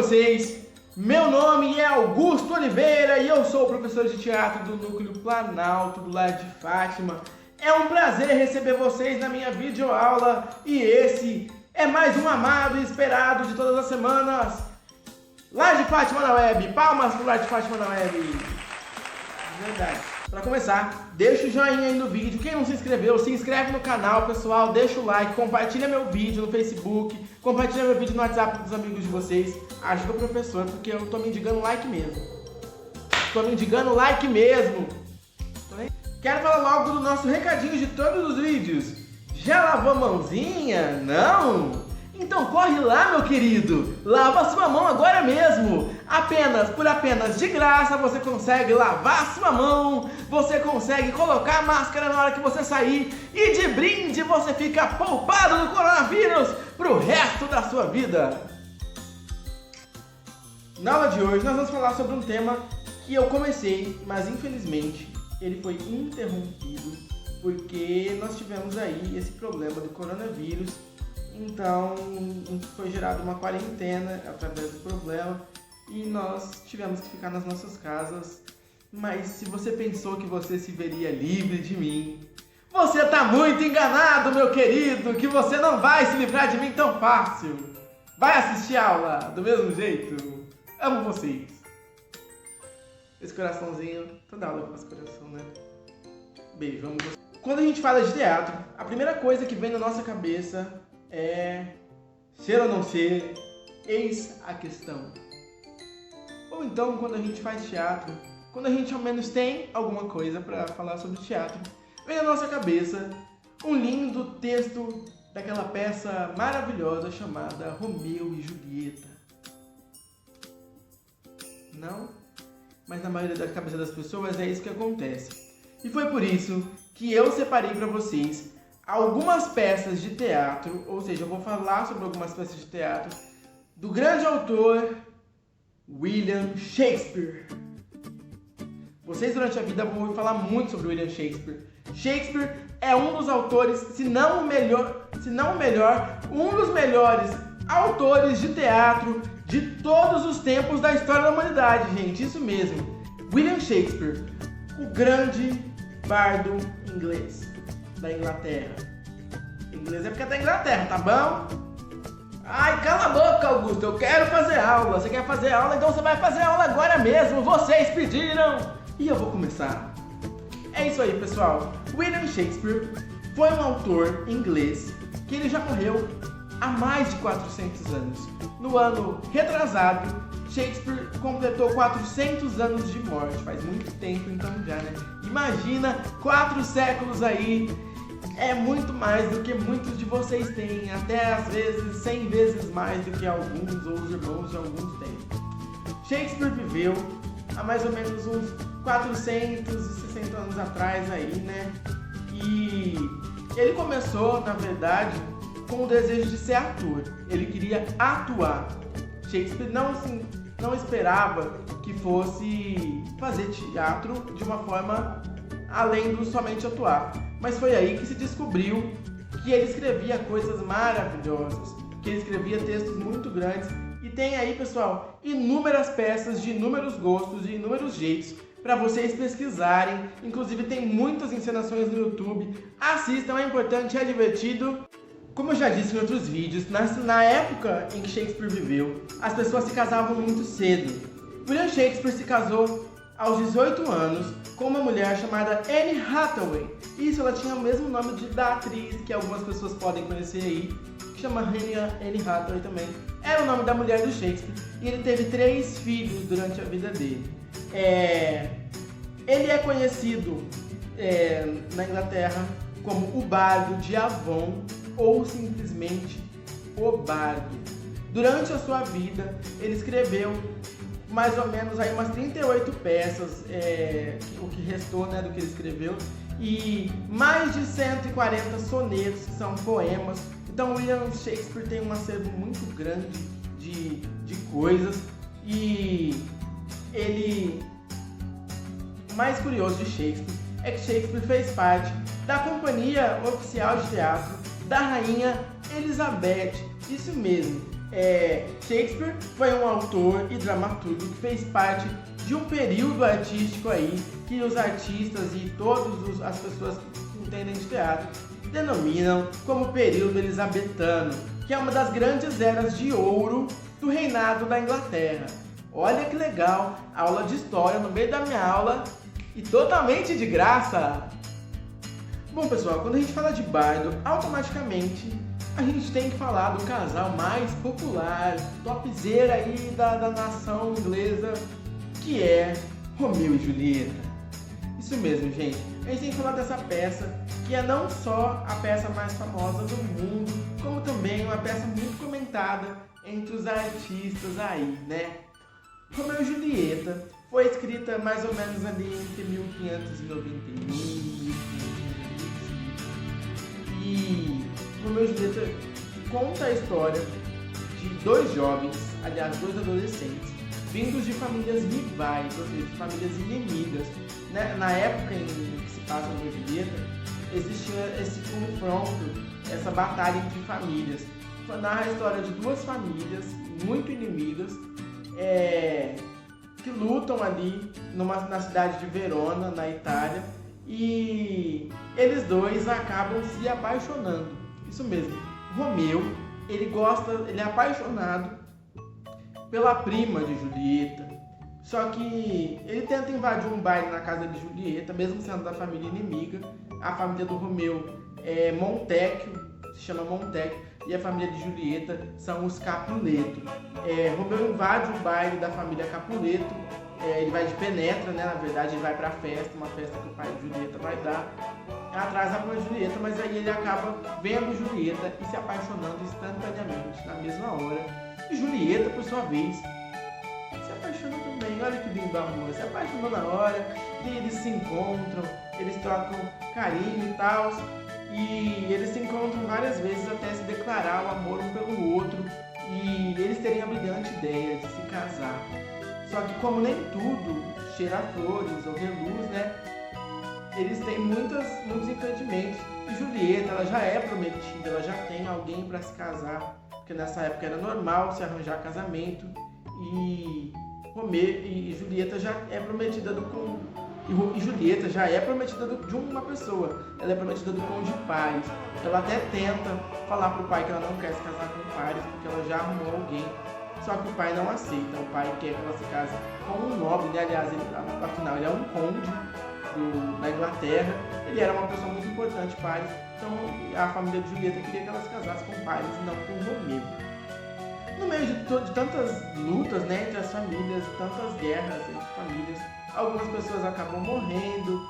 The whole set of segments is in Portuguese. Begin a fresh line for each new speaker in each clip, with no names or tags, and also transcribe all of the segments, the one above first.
vocês? Meu nome é Augusto Oliveira e eu sou professor de teatro do Núcleo Planalto do Lar de Fátima. É um prazer receber vocês na minha videoaula e esse é mais um amado e esperado de todas as semanas. Lar de Fátima na Web, palmas pro Lar de Fátima na Web. Verdade. Para começar, deixa o joinha aí no vídeo. Quem não se inscreveu, se inscreve no canal, pessoal. Deixa o like, compartilha meu vídeo no Facebook, compartilha meu vídeo no WhatsApp com os amigos de vocês. Ajuda o professor, porque eu tô mendigando like mesmo. Quero falar logo do nosso recadinho de todos os vídeos. Já lavou a mãozinha? Não? Então corre lá, meu querido. Lava a sua mão agora mesmo. Por apenas de graça, você consegue lavar a sua mão. Você consegue colocar a máscara na hora que você sair. E de brinde, você fica poupado do coronavírus pro resto da sua vida. Na aula de hoje, nós vamos falar sobre um tema que eu comecei, mas infelizmente ele foi interrompido porque nós tivemos aí esse problema do coronavírus. Então foi gerada uma quarentena através do problema e nós tivemos que ficar nas nossas casas. Mas se você pensou que você se veria livre de mim, você está muito enganado, meu querido, que você não vai se livrar de mim tão fácil. Vai assistir a aula do mesmo jeito. Amo vocês. Esse coraçãozinho, toda aula faz coração, né? Beijo, amo vocês. Quando a gente fala de teatro, a primeira coisa que vem na nossa cabeça é ser ou não ser, eis a questão. Ou então, quando a gente faz teatro, quando a gente ao menos tem alguma coisa para falar sobre teatro, vem na nossa cabeça um lindo texto daquela peça maravilhosa chamada Romeu e Julieta. Não? Mas na maioria da cabeça das pessoas é isso que acontece. E foi por isso que eu separei para vocês algumas peças de teatro, ou seja, eu vou falar sobre algumas peças de teatro do grande autor William Shakespeare. Vocês durante a vida vão ouvir falar muito sobre William Shakespeare. Shakespeare é um dos autores, se não o melhor, um dos melhores autores de teatro de todos os tempos da história da humanidade, gente, isso mesmo. William Shakespeare, o grande bardo inglês da Inglaterra. Inglês é porque é da Inglaterra, tá bom? Ai, cala a boca, Augusto, eu quero fazer aula. Você quer fazer aula? Então você vai fazer aula agora mesmo. Vocês pediram. E eu vou começar. É isso aí, pessoal. William Shakespeare foi um autor inglês que ele já morreu há mais de 400 anos. No ano retrasado, Shakespeare completou 400 anos de morte. Faz muito tempo então já, né? Imagina, 4 séculos aí. É muito mais do que muitos de vocês têm, até às vezes 100 vezes mais do que alguns ou os irmãos de alguns têm. Shakespeare viveu há mais ou menos uns 460 anos atrás aí, né? E ele começou, na verdade, com o desejo de ser ator. Ele queria atuar. Shakespeare não esperava que fosse fazer teatro de uma forma além do somente atuar. Mas foi aí que se descobriu que ele escrevia coisas maravilhosas, que ele escrevia textos muito grandes. E tem aí, pessoal, inúmeras peças de inúmeros gostos, de inúmeros jeitos, para vocês pesquisarem. Inclusive tem muitas encenações no YouTube. Assistam, é importante, é divertido. Como eu já disse em outros vídeos, na época em que Shakespeare viveu, as pessoas se casavam muito cedo. William Shakespeare se casou aos 18 anos com uma mulher chamada Anne Hathaway. Isso, ela tinha o mesmo nome da atriz que algumas pessoas podem conhecer aí, que chama Anne Hathaway também. Era o nome da mulher do Shakespeare e ele teve 3 filhos durante a vida dele. Ele é conhecido na Inglaterra como o Bardo de Avon ou simplesmente o Bardo. Durante a sua vida, ele escreveu mais ou menos aí umas 38 peças, o que restou, né, do que ele escreveu, e mais de 140 sonetos, que são poemas. Então William Shakespeare tem um acervo muito grande de coisas, e o mais curioso de Shakespeare é que Shakespeare fez parte da companhia oficial de teatro da rainha Elizabeth. Isso mesmo, Shakespeare foi um autor e dramaturgo que fez parte de um período artístico aí que os artistas e todas as pessoas que entendem de teatro denominam como período elisabetano, que é uma das grandes eras de ouro do reinado da Inglaterra. Olha que legal, aula de história no meio da minha aula e totalmente de graça! Bom pessoal, quando a gente fala de bardo, automaticamente a gente tem que falar do casal mais popular, topzera aí da nação inglesa, que é Romeu e Julieta. Isso mesmo, gente. A gente tem que falar dessa peça, que é não só a peça mais famosa do mundo, como também uma peça muito comentada entre os artistas aí, né? Romeu e Julieta foi escrita mais ou menos ali entre 1591 e Romeu e Julieta conta a história de dois jovens, aliás, dois adolescentes, vindos de famílias rivais, ou seja, de famílias inimigas. Na época em que se passa Romeu e Julieta, existia esse confronto, essa batalha entre famílias. Narra a história de duas famílias muito inimigas, que lutam ali na cidade de Verona, na Itália, e eles dois acabam se apaixonando. Isso mesmo, Romeu, ele é apaixonado pela prima de Julieta, só que ele tenta invadir um baile na casa de Julieta, mesmo sendo da família inimiga. A família do Romeu é Montecchio, se chama Montecchio, e a família de Julieta são os Capuleto. Romeu invade o baile da família Capuleto, ele vai de penetra, né? Na verdade ele vai pra festa, uma festa que o pai de Julieta vai dar, atrás da mãe de Julieta, mas aí ele acaba vendo Julieta e se apaixonando instantaneamente, na mesma hora. E Julieta, por sua vez, se apaixona também. Olha que lindo amor, se apaixonou na hora, e eles se encontram, eles trocam carinho e tal, e eles se encontram várias vezes até se declarar o amor um pelo outro e eles terem a brilhante ideia de se casar. Só que como nem tudo cheira a flores ou reluz, né? Eles têm muitos impedimentos. E Julieta, ela já é prometida, ela já tem alguém para se casar, porque nessa época era normal se arranjar casamento. E Julieta já é prometida e Julieta já é prometida de uma pessoa. Ela é prometida do Conde Paris. Ela até tenta falar pro pai que ela não quer se casar com o Paris, porque ela já arrumou alguém. Só que o pai não aceita. O pai quer que ela se case com um nobre, né? Aliás, afinal, ele é um conde da Inglaterra. Ele era uma pessoa muito importante, Paris. Então a família de Julieta queria que ela se casasse com Paris e não com Romeu. No meio de tantas lutas, né, entre as famílias, tantas guerras entre famílias, algumas pessoas acabam morrendo,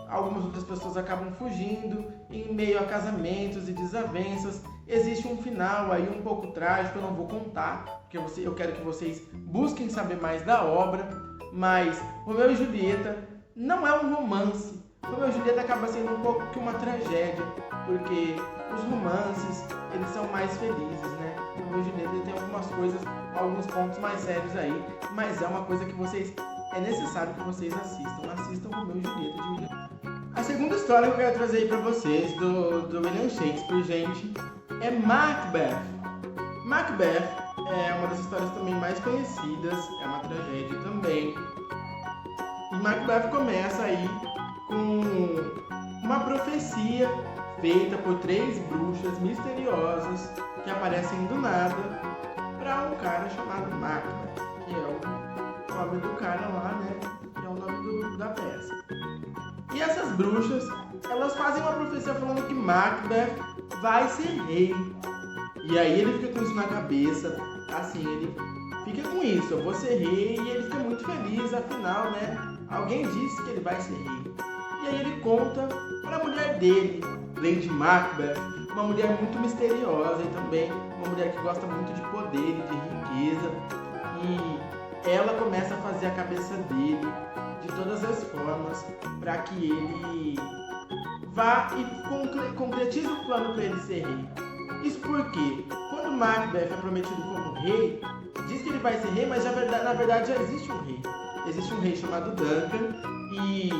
algumas outras pessoas acabam fugindo, em meio a casamentos e desavenças. Existe um final aí um pouco trágico, eu não vou contar, porque eu quero que vocês busquem saber mais da obra, mas Romeu e Julieta não é um romance. Romeu e Julieta acaba sendo um pouco que uma tragédia, porque os romances, eles são mais felizes, né? Romeu e Julieta tem algumas coisas, alguns pontos mais sérios aí, mas é uma coisa que é necessário que vocês assistam Romeu e Julieta de William. A segunda história que eu quero trazer aí pra vocês, do William Shakespeare, gente, é Macbeth. Macbeth é uma das histórias também mais conhecidas, é uma tragédia também. E Macbeth começa aí com uma profecia feita por 3 bruxas misteriosas que aparecem do nada para um cara chamado Macbeth, que é o nome do cara lá, né? Que é o nome da peça. E essas bruxas, elas fazem uma profecia falando que Macbeth vai ser rei. E aí ele fica com isso na cabeça, assim, ele fica com isso, eu vou ser rei, e ele fica muito feliz, afinal, né? Alguém disse que ele vai ser rei. E aí ele conta para a mulher dele, Lady Macbeth, uma mulher muito misteriosa e também uma mulher que gosta muito de poder e de riqueza. E ela começa a fazer a cabeça dele de todas as formas para que ele vá e concretize o plano para ele ser rei. Isso porque, quando Macbeth é prometido como rei, diz que ele vai ser rei, mas na verdade já existe um rei. Existe um rei chamado Duncan e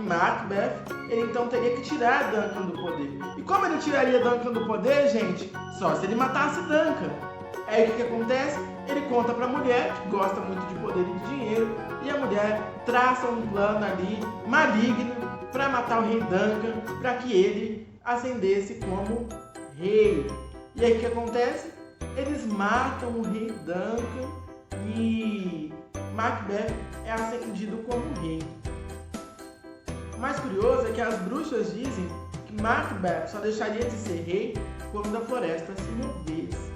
Macbeth, ele então teria que tirar Duncan do poder. E como ele tiraria Duncan do poder, gente? Só se ele matasse Duncan. Aí o que acontece? Ele conta pra mulher, que gosta muito de poder e de dinheiro, e a mulher traça um plano ali maligno para matar o rei Duncan, para que ele ascendesse como rei. E aí o que acontece? Eles matam o rei Duncan e Macbeth é ascendido como rei. O mais curioso é que as bruxas dizem que Macbeth só deixaria de ser rei quando a floresta se movesse.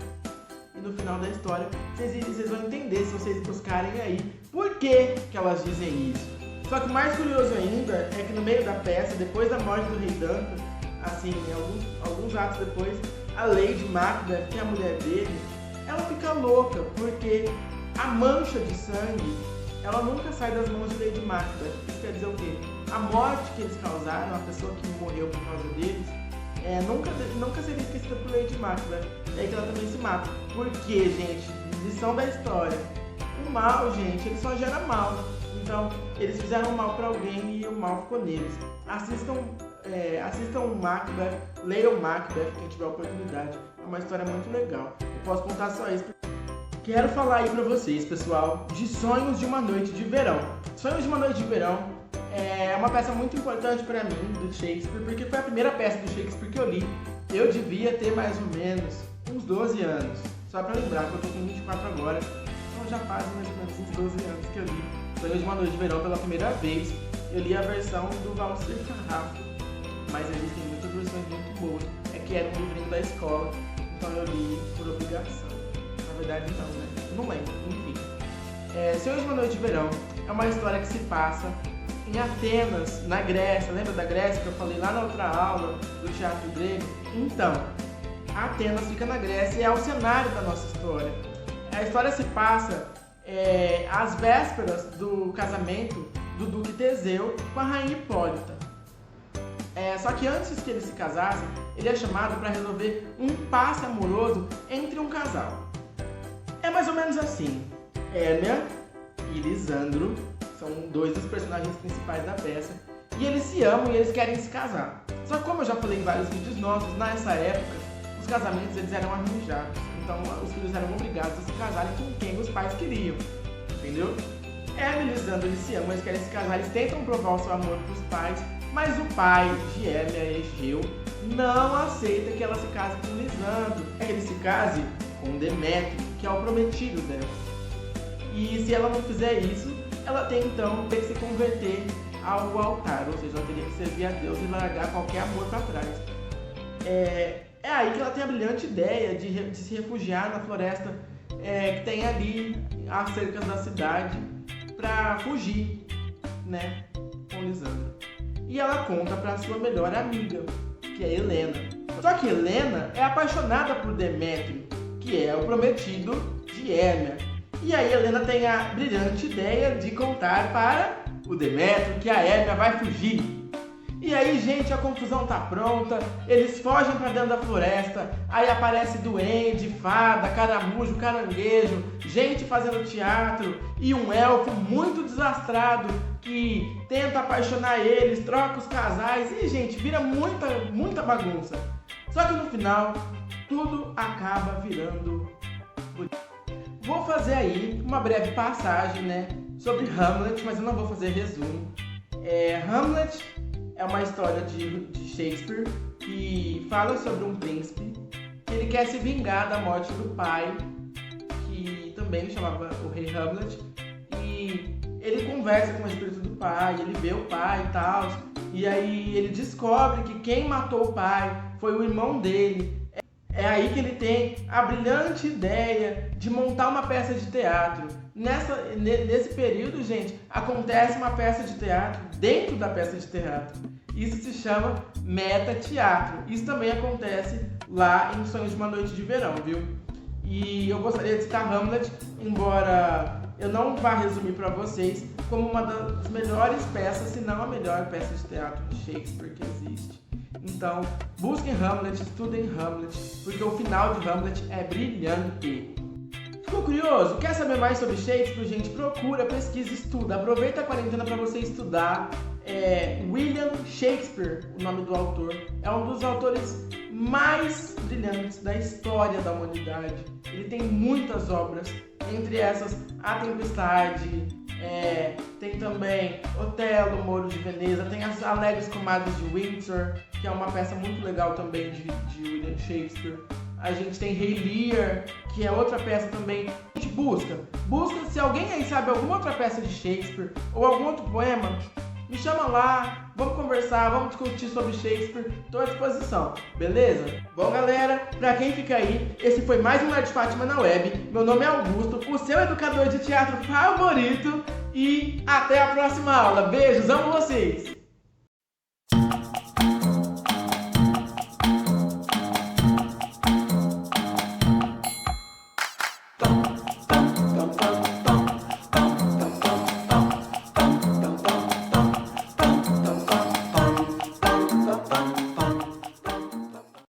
E no final da história, vocês vão entender se vocês buscarem aí por que elas dizem isso. Só que o mais curioso ainda é que no meio da peça, depois da morte do rei Duncan, assim, alguns atos depois, a Lady Macbeth, que é a mulher dele, ela fica louca, porque a mancha de sangue, ela nunca sai das mãos de Lady Macbeth. Isso quer dizer o quê? A morte que eles causaram, a pessoa que morreu por causa deles, nunca seria esquecida por Lady Macbeth. É aí que ela também se mata. Porque, gente, lição da história, o mal, gente, ele só gera mal. Então, eles fizeram mal pra alguém e o mal ficou neles. Assistam Macbeth, leiam Macbeth, quem tiver oportunidade. É uma história muito legal. Eu posso contar só isso. Quero falar aí pra vocês, pessoal, de Sonhos de uma Noite de Verão. Sonhos de uma Noite de Verão é uma peça muito importante pra mim, do Shakespeare, porque foi a primeira peça do Shakespeare que eu li. Eu devia ter mais ou menos uns 12 anos. Só pra lembrar que eu tô com 24 agora, então já faz mais ou menos uns 12 anos que eu li Sonhos de uma Noite de Verão pela primeira vez. Eu li a versão do Valser Carrasco, mas existem muitas versões muito boas. É que era um livrinho da escola, então eu li por obrigação. Na verdade não, né? Não lembro, enfim. Sonhos de uma Noite de Verão é uma história que se passa em Atenas, na Grécia. Lembra da Grécia que eu falei lá na outra aula do teatro grego? Então, Atenas fica na Grécia e é o cenário da nossa história. A história se passa às vésperas do casamento do Duque Teseu com a Rainha Hipólita. Só que antes que eles se casassem, ele é chamado para resolver um impasse amoroso entre um casal. É mais ou menos assim. Hermia e Lisandro são dois dos personagens principais da peça e eles se amam e eles querem se casar. Só que como eu já falei em vários vídeos nossos, nessa época os casamentos eles eram arranjados, então os filhos eram obrigados a se casarem com quem os pais queriam, entendeu? Hermia e Lisandro eles se amam, eles querem se casar, eles tentam provar o seu amor para os pais, mas o pai de Hermia, Egeu, não aceita que ela se case com Lisandro, que ele se case com Demétrio, que é o prometido dela. E se ela não fizer isso, ela tem então que se converter ao altar, ou seja, ela teria que servir a Deus e largar qualquer amor para trás. É aí que ela tem a brilhante ideia de se refugiar na floresta que tem ali às cercas da cidade para fugir, né, com Lisandro. E ela conta para sua melhor amiga, que é Helena. Só que Helena é apaixonada por Demétrio, que é o prometido de Hermia. E aí Helena tem a brilhante ideia de contar para o Demétrio que a Hermia vai fugir. E aí, gente, a confusão tá pronta, eles fogem para dentro da floresta, aí aparece duende, fada, caramujo, caranguejo, gente fazendo teatro e um elfo muito desastrado que tenta apaixonar eles, troca os casais e, gente, vira muita bagunça. Só que no final, tudo acaba virando bonito. Vou fazer aí uma breve passagem, né, sobre Hamlet, mas eu não vou fazer resumo. Hamlet é uma história de Shakespeare que fala sobre um príncipe que ele quer se vingar da morte do pai, que também chamava o rei Hamlet, e ele conversa com o espírito do pai, ele vê o pai e tal, e aí ele descobre que quem matou o pai foi o irmão dele. É aí que ele tem a brilhante ideia de montar uma peça de teatro. Nesse período, gente, acontece uma peça de teatro dentro da peça de teatro. Isso se chama meta-teatro. Isso também acontece lá em Sonhos de uma Noite de Verão, viu? E eu gostaria de citar Hamlet, embora eu não vá resumir para vocês, como uma das melhores peças, se não a melhor peça de teatro de Shakespeare que existe. Então, busquem Hamlet, estudem Hamlet, porque o final de Hamlet é brilhante. Ficou curioso? Quer saber mais sobre Shakespeare, gente? Procura, pesquisa, estuda. Aproveita a quarentena para você estudar. William Shakespeare, o nome do autor, é um dos autores mais brilhantes da história da humanidade. Ele tem muitas obras, entre essas A Tempestade, tem também Otelo, Moro de Veneza, tem as Alegres Comadres de Windsor, que é uma peça muito legal também de William Shakespeare. A gente tem Rei Lear, que é outra peça também. A gente busca, se alguém aí sabe alguma outra peça de Shakespeare ou algum outro poema, me chama lá, vamos conversar, vamos discutir sobre Shakespeare, estou à disposição, beleza? Bom, galera, pra quem fica aí, esse foi mais um Lar de Fátima na Web. Meu nome é Augusto, o seu educador de teatro favorito, e até a próxima aula. Beijos, amo vocês!